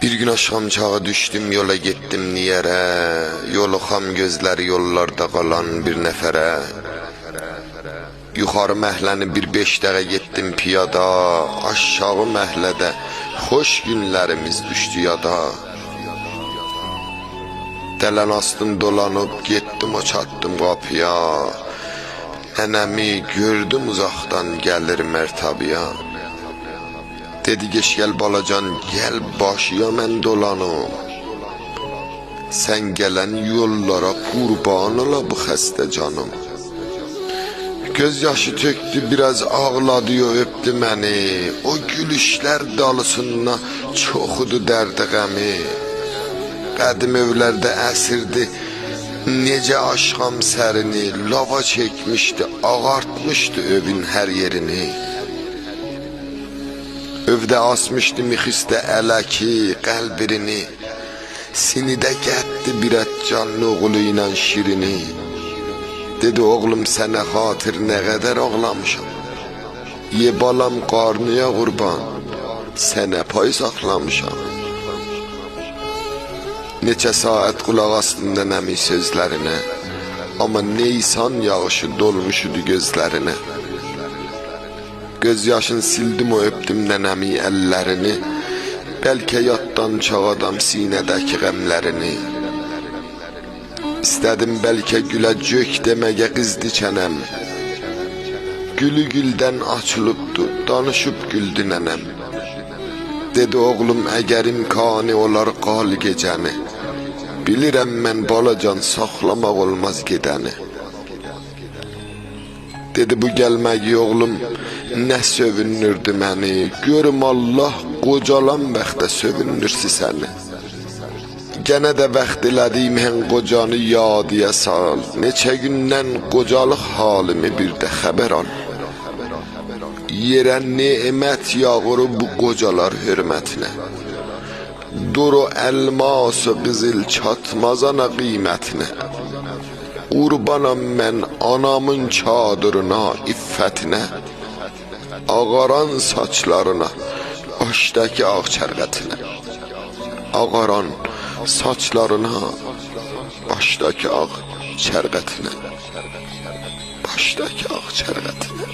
Bir gün aşam çağı düştüm, yola gittim niyərə. Yolu xam gözləri yollarda qalan bir nəfərə. Yuxarı məhləni bir 5 dəqiqə getdim piyada. Aşağı məhlədə xoş günlərimiz düşdü yada. Dələn astım dolanıb getdim, o çatdım qapıya. Nənəmi gördüm uzaqdan gəlir mərtabiya. Dedi geç gel balacan, gel başıya mən dolanım. Sen gelen yollara kurban ola bu xəstə canım. Göz yaşı töktü, biraz ağladı, öptü məni. O gülüşlər dalısında çoxudu dərdi qəmi. Qədim evlərdə əsirdi, necə aşqam sərini. Lava çəkmişdi, ağartmışdı övün hər yerini. Övdə asmışdı mixistə ələki qəlbirini. Sinidə gətdi birət canlı oğlu ilə şirini. Dedi oğlum sənə xatir nə qədər ağlamışam. Ye balam qarnıya qurban, sənə pay saxlamışam. Neçə saat qulaq astımda nəmi sözlərinə. Amma Neysan yağışı dolmuşdu gözlərinə. Göz yaşını sildim, o öptüm nənəmi əllərini. Bəlkə yaddan çağadam sinədəki qəmlərini. İstədim bəlkə güləcək deməyə qızdı çənəm. Gülü güldən açılıbdı, danışıb güldü nənəm. Dedi oğlum əgər imkanı olar qal gecəni. Bilirəm mən balacan saxlamaq olmaz gedəni. Dedi bu gəlməyi oğlum nə sövünürdü məni. Görüm Allah qocalan bəxtə sövünürsü səni. Gənə də bəxt elədiyim hən qocanı yadiyə sal. Neçə gündən qocalıq halimi bir də xəbər al. Yerə nemət yağır bu qocalar hörmətinə. Duru elması qızıl çatmazana qiymətinə. Qurbanam mən anamın çadırına, iffətinə. Ağaran saçlarına, başdaki ağ çərqətinə. Ağaran saçlarına, başdaki ağ çərqətinə. Başdaki ağ çərqətinə.